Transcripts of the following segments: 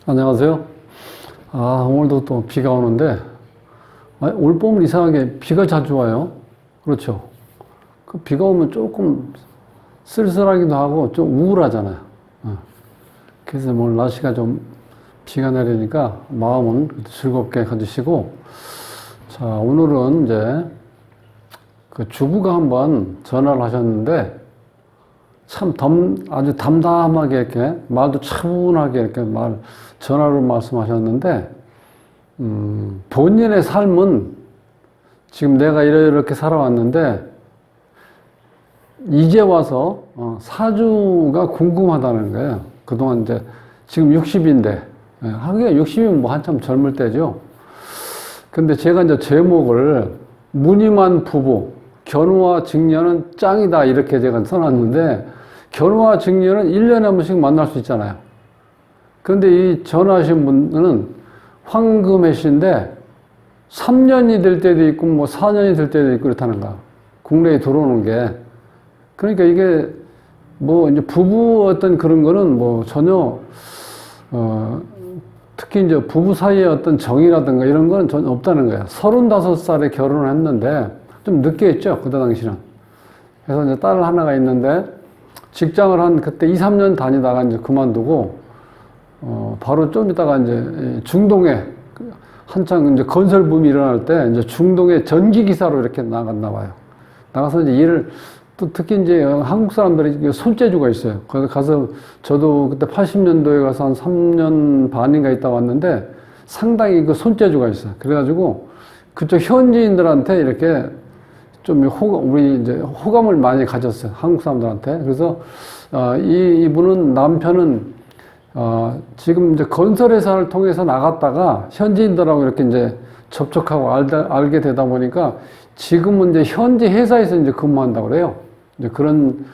안녕하세요. 오늘도 또 비가 오는데, 올 봄은 이상하게 비가 자주 와요. 그렇죠. 그 비가 오면 조금 쓸쓸하기도 하고 좀 우울하잖아요. 그래서 오늘 날씨가 좀 비가 내리니까 마음은 즐겁게 가지시고, 자, 오늘은 이제 그 주부가 한번 전화를 하셨는데, 참 아주 담담하게 이렇게 말도 차분하게 이렇게 전화로 말씀하셨는데, 본인의 삶은 지금 내가 이렇게 살아왔는데, 이제 와서 사주가 궁금하다는 거예요. 그동안 이제 지금 60인데, 하기가 60이면 뭐 한참 젊을 때죠. 근데 제가 이제 제목을 무늬만 부부, 견우와 직녀는 짱이다 이렇게 제가 써놨는데, 견우와 직녀는 1년에 한 번씩 만날 수 있잖아요. 그런데 이 전화하신 분은 황금의 씨인데 3년이 될 때도 있고 뭐 4년이 될 때도 있고 그렇다는 거야. 국내에 들어오는 게. 그러니까 이게 뭐 이제 부부 어떤 그런 거는 뭐 전혀 특히 이제 부부 사이의 어떤 정이라든가 이런 거는 전혀 없다는 거야. 35살에 결혼을 했는데 좀 늦게 했죠. 그때 당시는. 그래서 이제 딸 하나가 있는데 직장을 한 그때 2, 3년 다니다가 이제 그만두고 바로 좀 있다가 이제 중동에 한창 이제 건설 붐이 일어날 때 이제 중동에 전기 기사로 이렇게 나갔나 봐요. 나가서 이제 일을 또 특히 이제 한국 사람들이 손재주가 있어요. 거기 가서 저도 그때 80년도에 가서 한 3년 반인가 있다 왔는데 상당히 그 손재주가 있어요. 그래가지고 그쪽 현지인들한테 이렇게 좀 우리 이제 호감을 많이 가졌어요. 한국 사람들한테. 그래서 이분은 남편은 지금 이제 건설회사를 통해서 나갔다가 현지인들하고 이렇게 이제 접촉하고 알게 되다 보니까 지금은 이제 현지 회사에서 이제 근무한다고 그래요. 이제 그런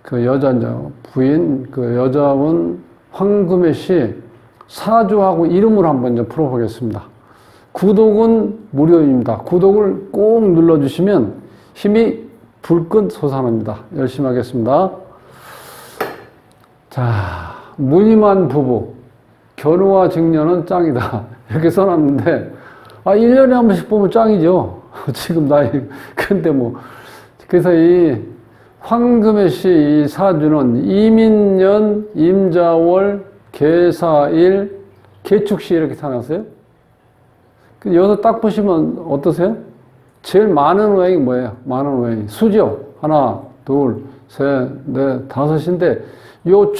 그 여자 이제 부인 그 여자분 황금혜 씨 사주하고 이름을 한번 이제 풀어보겠습니다. 구독은 무료입니다. 구독을 꼭 눌러주시면 힘이 불끈 솟아납니다. 열심히 하겠습니다. 자, 무늬만 부부, 견우와 직녀는 짱이다. 이렇게 써놨는데, 1년에 한 번씩 보면 짱이죠. 지금 나이. 근데 뭐, 그래서 이 황금혜 씨 이 사주는 이민년, 임자월, 계사일, 계축시 이렇게 사놨어요. 여기서 딱 보시면 어떠세요? 제일 많은 오행이 뭐예요? 많은 오행이 수죠. 하나, 둘, 셋, 넷, 다섯인데 요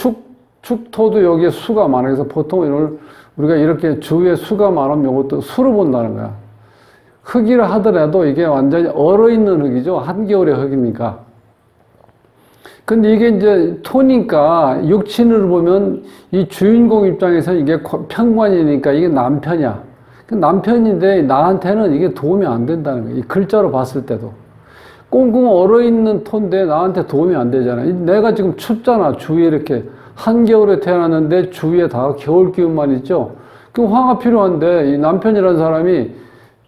축토도 여기에 수가 많아요. 그래서 보통 이걸 우리가 이렇게 주위에 수가 많으면 이것도 수로 본다는 거야. 흙이라 하더라도 이게 완전히 얼어있는 흙이죠. 한겨울의 흙이니까. 근데 이게 이제 토니까 육친으로 보면 이 주인공 입장에서 이게 편관이니까 이게 남편이야. 남편인데 나한테는 이게 도움이 안 된다는 거예요. 이 글자로 봤을 때도. 꽁꽁 얼어있는 톤인데 나한테 도움이 안 되잖아. 내가 지금 춥잖아. 주위에 이렇게 한겨울에 태어났는데 주위에 다 겨울 기운만 있죠. 그럼 화가 필요한데 이 남편이라는 사람이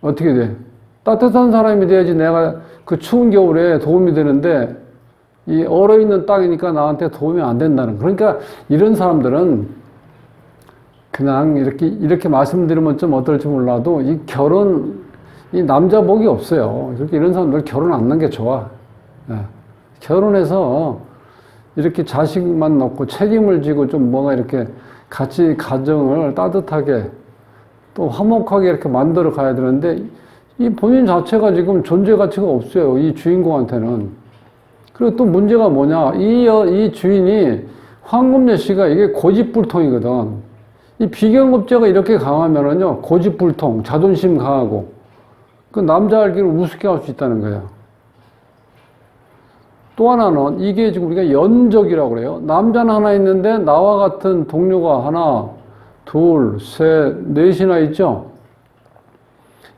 어떻게 돼? 따뜻한 사람이 돼야지 내가 그 추운 겨울에 도움이 되는데 이 얼어있는 땅이니까 나한테 도움이 안 된다는 거예요. 그러니까 이런 사람들은 그냥 이렇게 말씀드리면 좀 어떨지 몰라도 이 남자 복이 없어요. 이런 사람들 결혼 안 하는 게 좋아. 결혼해서 이렇게 자식만 낳고 책임을 지고 좀 뭔가 이렇게 같이 가정을 따뜻하게 또 화목하게 이렇게 만들어 가야 되는데 이 본인 자체가 지금 존재 가치가 없어요. 이 주인공한테는. 그리고 또 문제가 뭐냐. 이 주인이 황금여 씨가 이게 고집불통이거든. 이 비경급제가 이렇게 강하면은요, 고집불통, 자존심 강하고, 그 남자 알기를 우습게 할 수 있다는 거예요. 또 하나는, 이게 지금 우리가 연적이라고 그래요. 남자는 하나 있는데, 나와 같은 동료가 하나, 둘, 셋, 넷이나 있죠?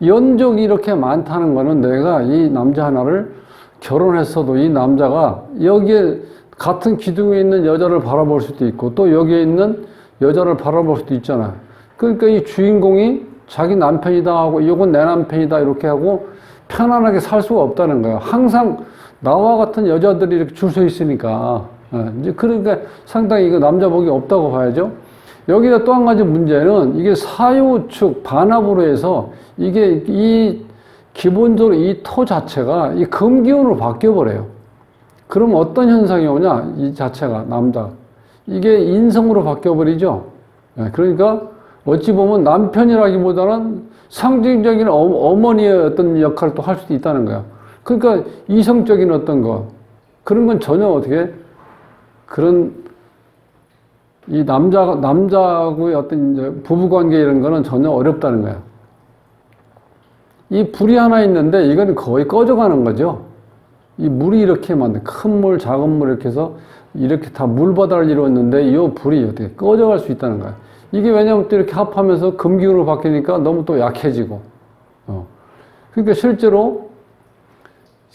연적이 이렇게 많다는 거는 내가 이 남자 하나를 결혼했어도 이 남자가 여기에 같은 기둥에 있는 여자를 바라볼 수도 있고, 또 여기에 있는 여자를 바라볼 수도 있잖아요. 그러니까 이 주인공이 자기 남편이다 하고 이건 내 남편이다 이렇게 하고 편안하게 살 수가 없다는 거예요. 항상 나와 같은 여자들이 이렇게 줄 서 있으니까. 이제 그러니까 상당히 이거 남자 복이 없다고 봐야죠. 여기다 또 한 가지 문제는 이게 사유축 반합으로 해서 이게 기본적으로 이 토 자체가 이 금기운으로 바뀌어버려요. 그럼 어떤 현상이 오냐? 이 자체가, 남자. 이게 인성으로 바뀌어버리죠. 그러니까 어찌 보면 남편이라기보다는 상징적인 어머니의 어떤 역할을 또 할 수도 있다는 거야. 그러니까 이성적인 어떤 거, 그런 건 전혀 어떻게, 그런, 이 남자하고의 어떤 이제 부부관계 이런 거는 전혀 어렵다는 거야. 이 불이 하나 있는데 이건 거의 꺼져가는 거죠. 이 물이 이렇게 큰 물, 작은 물 이렇게 해서 이렇게 다 물바다를 이루었는데 이 불이 어떻게 꺼져갈 수 있다는 거야. 이게 왜냐면 또 이렇게 합하면서 금기운으로 바뀌니까 너무 또 약해지고. 그러니까 실제로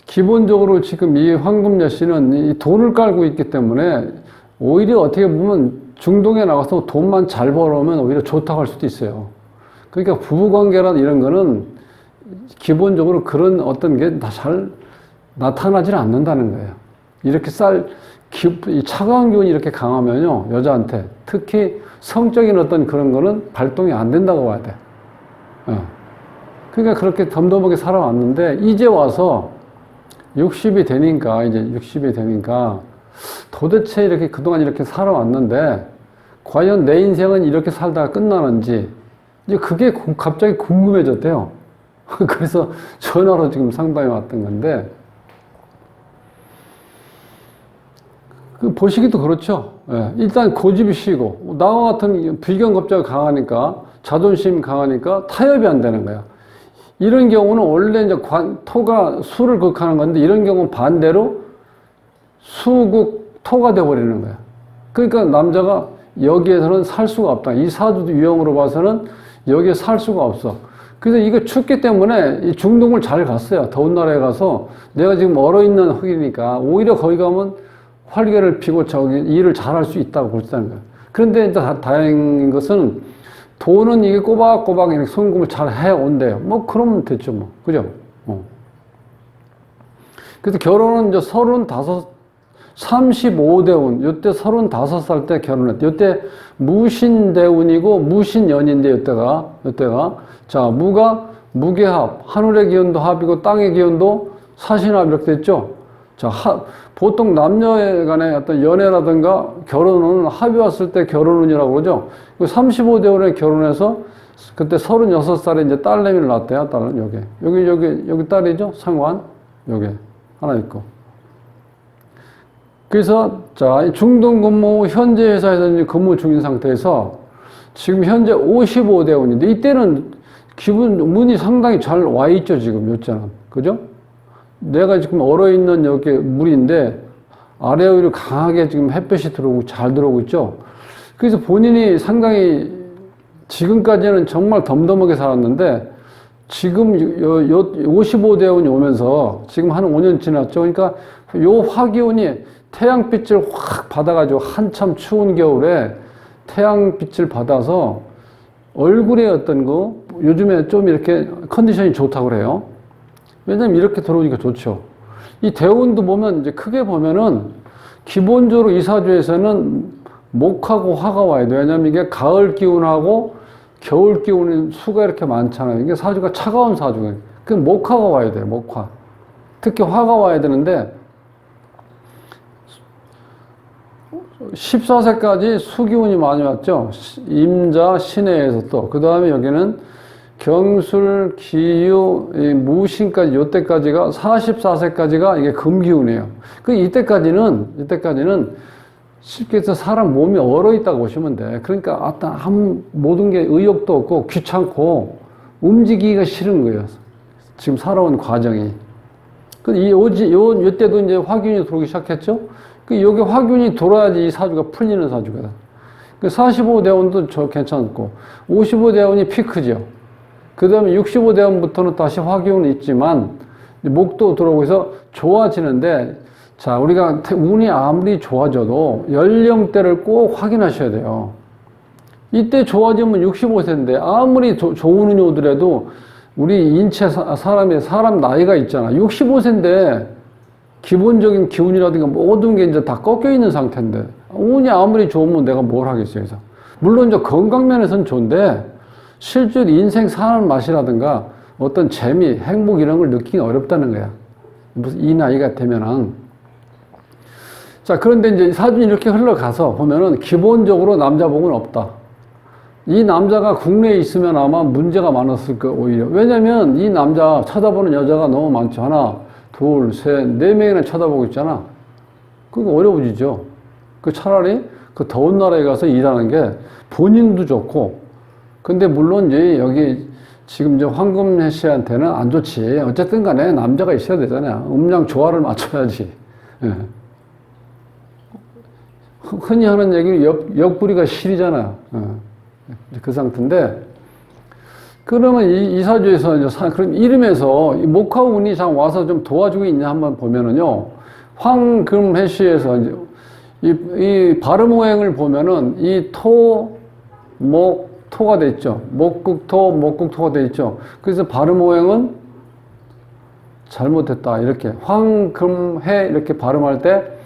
기본적으로 지금 이 황금여신은 이 돈을 깔고 있기 때문에 오히려 어떻게 보면 중동에 나가서 돈만 잘 벌어오면 오히려 좋다고 할 수도 있어요. 그러니까 부부관계란 이런 거는 기본적으로 그런 어떤 게 잘 나타나질 않는다는 거예요. 이렇게 이 차가운 기운이 이렇게 강하면요, 여자한테 특히 성적인 어떤 그런 거는 발동이 안 된다고 봐야 돼. 그러니까 그렇게 덤덤하게 살아왔는데 이제 와서 60이 되니까 도대체 이렇게 그동안 이렇게 살아왔는데 과연 내 인생은 이렇게 살다가 끝나는지 이제 그게 갑자기 궁금해졌대요. 그래서 전화로 지금 상담에 왔던 건데 보시기도 그렇죠. 일단 고집이 시고 나와 같은 비견겁자가 강하니까 자존심 강하니까 타협이 안 되는 거야. 이런 경우는 원래 이제 토가 수를 극하는 건데 이런 경우는 반대로 수극 토가 돼버리는 거야. 그러니까 남자가 여기에서는 살 수가 없다. 이 사주 유형으로 봐서는 여기에 살 수가 없어. 그래서 이거 춥기 때문에 이 중동을 잘 갔어요. 더운 나라에 가서 내가 지금 얼어있는 흙이니까 오히려 거기 가면 활개를 피고 일을 잘할 수 있다고 볼 수 있다는 거야. 그런데 이제 다행인 것은 돈은 이게 꼬박꼬박 이렇게 송금을 잘 해온대요. 뭐 그러면 됐죠 뭐. 그죠? 그래서 결혼은 이제 35대운, 요때 35살 때 결혼했대. 요때 무신대운이고 무신연인데, 요때가. 자, 무계합, 하늘의 기운도 합이고 땅의 기운도 사신합 이렇게 됐죠. 자, 보통 남녀 간의 어떤 연애라든가 결혼은 합이 왔을 때 결혼운이라고 그러죠. 35대운에 결혼해서 그때 36살에 이제 딸내미를 낳았대요, 딸은 여기 딸이죠, 상관. 여기 하나 있고. 그래서, 자, 중동 근무, 현재 회사에서 이제 근무 중인 상태에서 지금 현재 55대운인데, 이때는 운이 상당히 잘 와 있죠, 지금, 요때는. 그죠? 내가 지금 얼어있는 여기 물인데, 아래 위로 강하게 지금 햇볕이 들어오고 잘 들어오고 있죠? 그래서 본인이 상당히 지금까지는 정말 덤덤하게 살았는데, 지금 55대운이 오면서 지금 한 5년 지났죠? 그러니까 요 화기운이 태양빛을 확 받아가지고 한참 추운 겨울에 태양빛을 받아서 얼굴에 어떤 거 요즘에 좀 이렇게 컨디션이 좋다고 그래요. 왜냐면 이렇게 들어오니까 좋죠. 이 대운도 보면 이제 크게 보면은 기본적으로 이 사주에서는 목하고 화가 와야 돼요. 왜냐면 이게 가을 기운하고 겨울 기운이 수가 이렇게 많잖아요. 이게 사주가 차가운 사주예요. 그 목화가 와야 돼요. 목화. 특히 화가 와야 되는데 14세까지 수기운이 많이 왔죠. 임자, 신해에서 또. 그 다음에 여기는 경술, 기유, 무신까지, 요때까지가 44세까지가 이게 금기운이에요. 그 이때까지는 쉽게 해서 사람 몸이 얼어 있다고 보시면 돼. 그러니까 모든 게 의욕도 없고 귀찮고 움직이기가 싫은 거예요. 지금 살아온 과정이. 요때도 이제 화균이 들어오기 시작했죠. 여기 화균이 돌아야지 이 사주가 풀리는 사주거든. 45대운도 괜찮고, 55대운이 피크죠. 그 다음에 65대운부터는 다시 화기운이 있지만, 목도 들어오고 해서 좋아지는데, 자, 우리가 운이 아무리 좋아져도 연령대를 꼭 확인하셔야 돼요. 이때 좋아지면 65세인데, 아무리 좋은 운이 오더라도, 우리 인체 사람 나이가 있잖아. 65세인데, 기본적인 기운이라든가 모든 게 이제 다 꺾여 있는 상태인데, 운이 아무리 좋으면 내가 뭘 하겠어요, 그래서. 물론 이제 건강 면에서는 좋은데 실제로 인생 사는 맛이라든가 어떤 재미, 행복 이런 걸 느끼기 어렵다는 거야. 무슨 이 나이가 되면은. 자, 그런데 이제 사진이 이렇게 흘러가서 보면은 기본적으로 남자복은 없다. 이 남자가 국내에 있으면 아마 문제가 많았을 거 오히려. 왜냐면 이 남자 쳐다보는 여자가 너무 많죠. 하나, 둘, 셋, 네 명이나 쳐다보고 있잖아. 그거 어려워지죠. 그 차라리 그 더운 나라에 가서 일하는 게 본인도 좋고, 근데 물론 이제 여기 지금 이제 황금혜 씨한테는 안 좋지. 어쨌든 간에 남자가 있어야 되잖아요. 음량 조화를 맞춰야지. 예. 흔히 하는 얘기는 옆구리가 실이잖아요. 예. 그 상태인데, 그러면 이 사주에서 이제 그럼 이름에서 목화 운이 참 와서 좀 도와주고 있냐 한번 보면은요, 황금혜 씨에서 이제 이 발음 오행을 보면은 이 토가 돼 있죠. 목국토가 돼 있죠. 그래서 발음 오행은 잘못했다. 이렇게 황금해 이렇게 발음할 때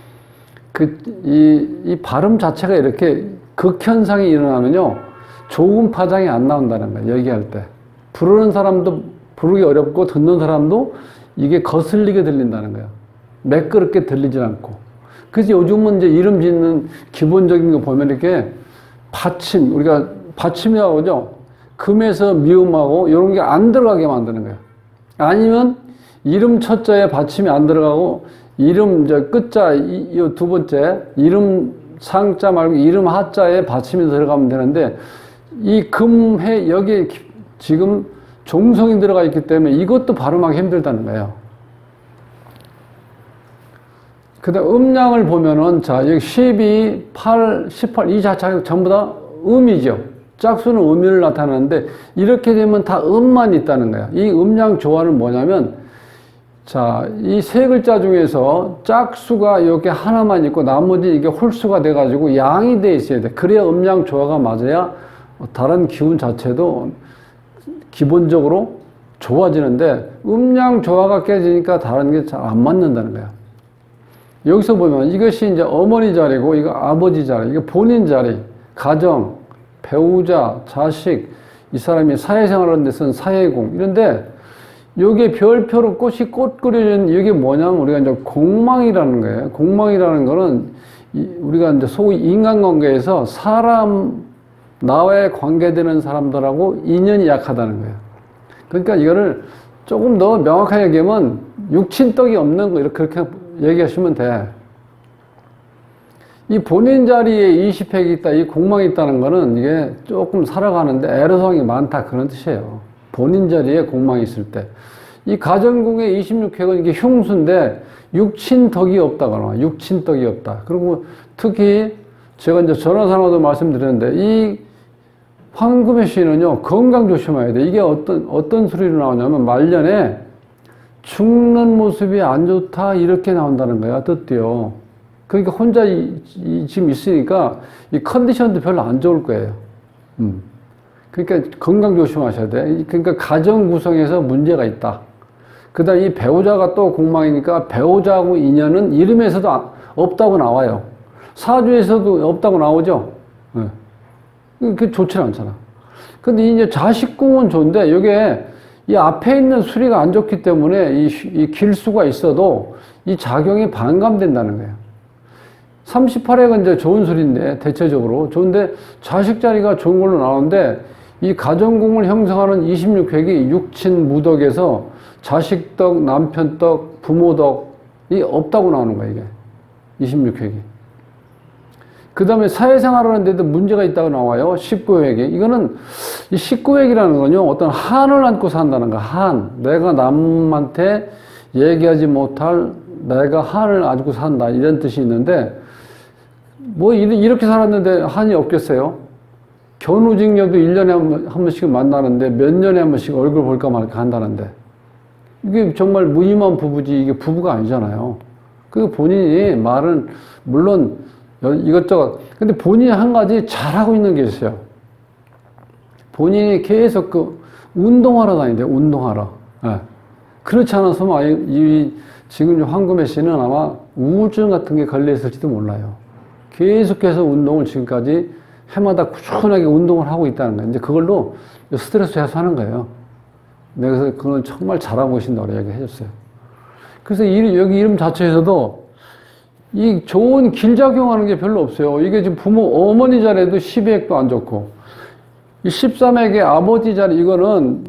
이 발음 자체가 이렇게 극현상이 일어나면요, 좋은 파장이 안 나온다는 거예요. 얘기할 때 부르는 사람도 부르기 어렵고 듣는 사람도 이게 거슬리게 들린다는 거예요. 매끄럽게 들리지 않고. 그래서 요즘은 이제 이름 짓는 기본적인 거 보면 이렇게 받침, 우리가 받침이라고 하죠. 금에서 미음하고 이런 게 안 들어가게 만드는 거예요. 아니면 이름 첫자에 받침이 안 들어가고 이름 이제 끝자 이 두 번째 이름 상자 말고 이름 하자에 받침이 들어가면 되는데 이 금해 여기에 지금 종성이 들어가 있기 때문에 이것도 발음하기 힘들다는 거예요. 그 다음 음량을 보면은 자 여기 12, 8, 18 이 자체가 전부 다 음이죠. 짝수는 음을 나타내는데 이렇게 되면 다 음만 있다는 거야. 이 음량 조화는 뭐냐면 자, 이 세 글자 중에서 짝수가 이렇게 하나만 있고 나머지 이게 홀수가 돼가지고 양이 돼 있어야 돼. 그래야 음량 조화가 맞아야 다른 기운 자체도 기본적으로 좋아지는데 음량 조화가 깨지니까 다른 게 잘 안 맞는다는 거야. 여기서 보면 이것이 이제 어머니 자리고 이거 아버지 자리, 이거 본인 자리, 가정, 배우자, 자식, 이 사람이 사회생활 하는 데서는 사회공 이런데 여기에 별표로 꽃 그려진 이게 뭐냐면 우리가 이제 공망이라는 거예요. 공망이라는 거는 우리가 이제 소위 인간관계에서 나와의 관계되는 사람들하고 인연이 약하다는 거예요. 그러니까 이거를 조금 더 명확하게 얘기하면 육친떡이 없는 거 그렇게 얘기하시면 돼. 이 본인 자리에 20획이 있다, 이 공망이 있다는 거는 이게 조금 살아가는데 애로사항이 많다 그런 뜻이에요. 본인 자리에 공망이 있을 때. 이 가정궁의 26획은 이게 흉수인데 육친덕이 없다거나 육친덕이 없다. 그리고 특히 제가 이제 전화상으로도 말씀드렸는데 이 황금의 시는요 건강 조심해야 돼. 이게 어떤 소리로 나오냐면 말년에 죽는 모습이 안 좋다 이렇게 나온다는 거야. 뜻도요. 그러니까 혼자 지금 있으니까 이 컨디션도 별로 안 좋을 거예요. 그러니까 건강 조심하셔야 돼. 그러니까 가정 구성에서 문제가 있다. 그 다음에 이 배우자가 또 공망이니까 배우자하고 인연은 이름에서도 없다고 나와요. 사주에서도 없다고 나오죠. 네. 그게 좋지 않잖아. 근데 이제 자식궁은 좋은데 이게 이 앞에 있는 수리가 안 좋기 때문에 이 길수가 있어도 이 작용이 반감된다는 거예요. 38회가 이제 좋은 수리인데 대체적으로 좋은데 자식 자리가 좋은 걸로 나오는데 이 가정궁을 형성하는 26획이 육친 무덕에서 자식덕, 남편덕, 부모덕이 없다고 나오는 거야, 이게. 26획이. 그 다음에 사회생활 하는데도 문제가 있다고 나와요. 19획이. 이거는 이 19획이라는 건요, 어떤 한을 안고 산다는 거야, 한. 내가 남한테 얘기하지 못할 내가 한을 안고 산다. 이런 뜻이 있는데, 뭐, 이렇게 살았는데 한이 없겠어요? 견우직녀도 1년에 한 번씩 만나는데 몇 년에 한 번씩 얼굴 볼까 말까 한다는데 이게 정말 무임한 부부지 이게 부부가 아니잖아요. 그 본인이 말은 물론 이것저것 근데 본인이 한 가지 잘하고 있는 게 있어요. 본인이 계속 그 운동하러 다닌대요. 운동하러. 네. 그렇지 않았으면 지금 황금혜 씨는 아마 우울증 같은 게 걸려 있을지도 몰라요. 계속해서 운동을 지금까지 해마다 꾸준하게 운동을 하고 있다는 거예요. 이제 그걸로 스트레스 해소하는 거예요. 내가 그래서 그걸 정말 잘하고 계신다고 얘기해 줬어요. 그래서 여기 이름 자체에서도 이 좋은 길작용하는 게 별로 없어요. 이게 지금 어머니 자리에도 12액도 안 좋고, 이 13액의 아버지 자리, 이거는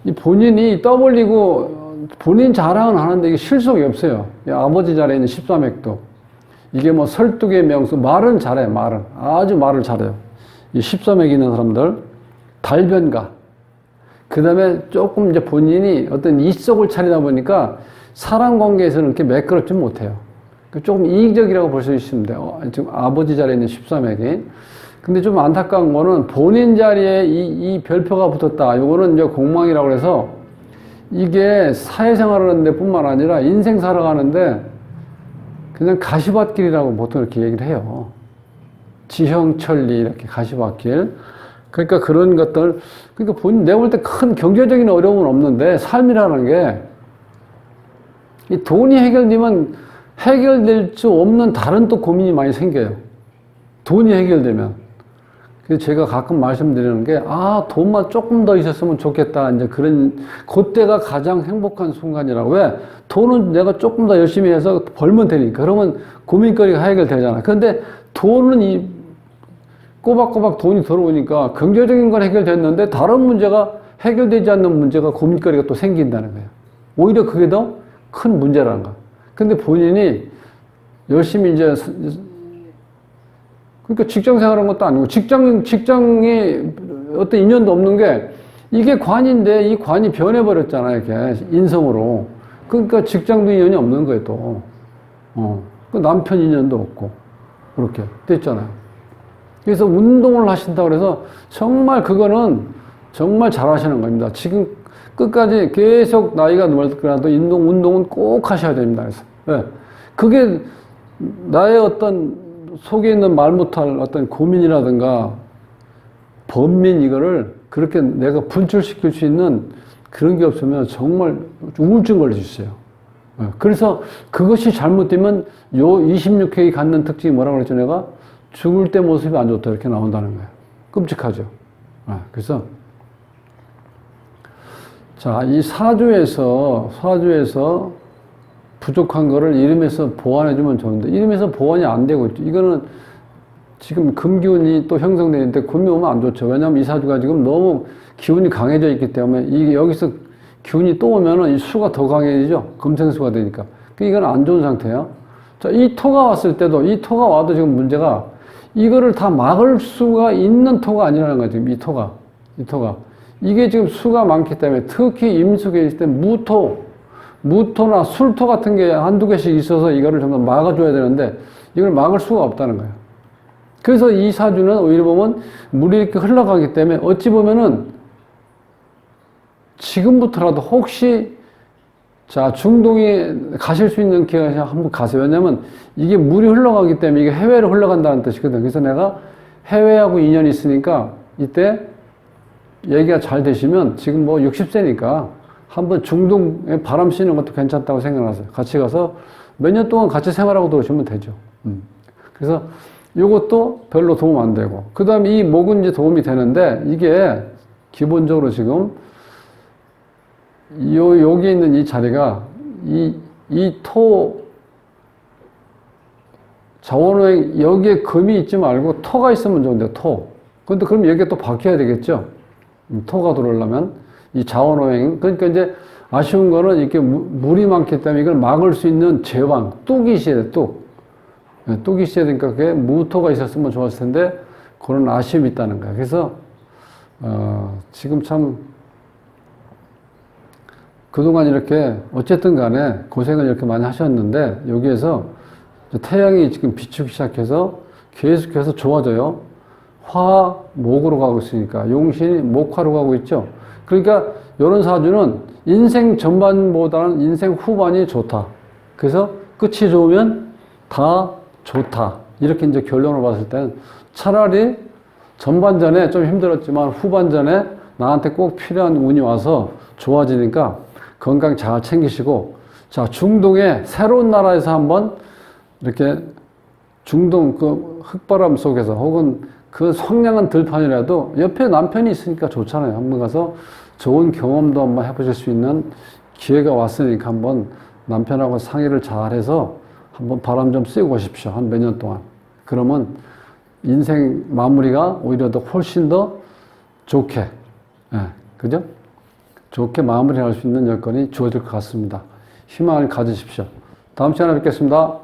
이 본인이 떠벌리고 본인 자랑은 하는데 이게 실속이 없어요. 이 아버지 자리에 있는 13액도. 이게 뭐 설득의 명수, 말은 잘해요, 말은. 아주 말을 잘해요. 이 13액 있는 사람들, 달변가. 그 다음에 조금 이제 본인이 어떤 이속을 차리다 보니까 사람 관계에서는 그렇게 매끄럽지 못해요. 조금 이익적이라고 볼 수 있습니다. 지금 아버지 자리에 있는 13액이. 근데 좀 안타까운 거는 본인 자리에 이 별표가 붙었다. 요거는 이제 공망이라고 해서 이게 사회생활을 하는데 뿐만 아니라 인생 살아가는데 그냥 가시밭길이라고 보통 이렇게 얘기를 해요. 지형천리, 이렇게 가시밭길. 그러니까 그런 것들, 그러니까 내가 볼 때 큰 경제적인 어려움은 없는데 삶이라는 게 이 돈이 해결되면 해결될 수 없는 다른 또 고민이 많이 생겨요. 돈이 해결되면. 그래서 제가 가끔 말씀드리는 게, 돈만 조금 더 있었으면 좋겠다. 이제 그때가 가장 행복한 순간이라고. 왜? 돈은 내가 조금 더 열심히 해서 벌면 되니까. 그러면 고민거리가 해결되잖아. 그런데 돈은 꼬박꼬박 돈이 들어오니까 경제적인 건 해결됐는데 다른 문제가 해결되지 않는 문제가 고민거리가 또 생긴다는 거예요. 오히려 그게 더 큰 문제라는 거야. 근데 본인이 열심히 이제 그러니까 직장 생활한 것도 아니고 직장이 어떤 인연도 없는 게 이게 관인데 이 관이 변해버렸잖아요. 이렇게 인성으로. 그러니까 직장도 인연이 없는 거예요 또. 그 남편 인연도 없고 그렇게 됐잖아요. 그래서 운동을 하신다고 그래서 정말 그거는 정말 잘하시는 겁니다. 지금 끝까지 계속 나이가 들더라도 운동은 꼭 하셔야 됩니다. 그래서 네. 그게 나의 어떤 속에 있는 말 못할 어떤 고민이라든가 번민 이거를 그렇게 내가 분출시킬 수 있는 그런 게 없으면 정말 우울증 걸릴 수 있어요. 그래서 그것이 잘못되면 요 26회에 갖는 특징이 뭐라고 그랬죠 내가? 죽을 때 모습이 안 좋다 이렇게 나온다는 거예요. 끔찍하죠. 그래서 자, 이 사주에서 부족한 거를 이름에서 보완해주면 좋은데 이름에서 보완이 안 되고 있죠. 이거는 지금 금기운이 또 형성되는데 금이 오면 안 좋죠. 왜냐하면 이 사주가 지금 너무 기운이 강해져 있기 때문에 이게 여기서 기운이 또 오면은 이 수가 더 강해지죠. 금생수가 되니까. 이건 안 좋은 상태예요. 자, 이 토가 왔을 때도 이 토가 와도 지금 문제가 이거를 다 막을 수가 있는 토가 아니라는 거죠. 이 토가. 이게 지금 수가 많기 때문에 특히 임수기에 있을 때 무토나 술토 같은 게 한두 개씩 있어서 이거를 좀 더 막아줘야 되는데 이걸 막을 수가 없다는 거예요. 그래서 이 사주는 오히려 보면 물이 이렇게 흘러가기 때문에 어찌 보면은 지금부터라도 혹시 자, 중동에 가실 수 있는 기회가 한번 가세요. 왜냐면 이게 물이 흘러가기 때문에 이게 해외로 흘러간다는 뜻이거든. 그래서 내가 해외하고 인연이 있으니까 이때 얘기가 잘 되시면 지금 뭐 60세니까 한번 중동에 바람 쐬는 것도 괜찮다고 생각하세요. 같이 가서 몇 년 동안 같이 생활하고 들어오시면 되죠. 그래서 이것도 별로 도움 안 되고. 그 다음에 이 목은 이제 도움이 되는데 이게 기본적으로 지금 여기 있는 이 자리가 이 토 자원호행 여기에 금이 있지 말고 토가 있으면 좋은데 토. 근데 그럼 여기가 또 바뀌어야 되겠죠. 토가 들어오려면 이 자원호행 그러니까 이제 아쉬운 거는 이렇게 물이 많기 때문에 이걸 막을 수 있는 제왕 뚝이 있어야 돼. 뚝이 있어야 되니까 그게 무토가 있었으면 좋았을 텐데 그런 아쉬움이 있다는 거야. 그래서 지금 참 그동안 이렇게 어쨌든 간에 고생을 이렇게 많이 하셨는데 여기에서 태양이 지금 비추기 시작해서 계속해서 좋아져요. 화, 목으로 가고 있으니까 용신이 목화로 가고 있죠. 그러니까 이런 사주는 인생 전반보다는 인생 후반이 좋다. 그래서 끝이 좋으면 다 좋다. 이렇게 이제 결론을 봤을 때는 차라리 전반전에 좀 힘들었지만 후반전에 나한테 꼭 필요한 운이 와서 좋아지니까 건강 잘 챙기시고 자, 중동의 새로운 나라에서 한번 이렇게 중동 그 흙바람 속에서 혹은 그 성량한 들판이라도 옆에 남편이 있으니까 좋잖아요. 한번 가서 좋은 경험도 한번 해보실 수 있는 기회가 왔으니까 한번 남편하고 상의를 잘해서 한번 바람 좀 쐬고 오십시오. 한 몇 년 동안. 그러면 인생 마무리가 오히려 더 훨씬 더 좋게, 예, 그죠? 좋게 마무리할 수 있는 여건이 주어질 것 같습니다. 희망을 가지십시오. 다음 시간에 뵙겠습니다.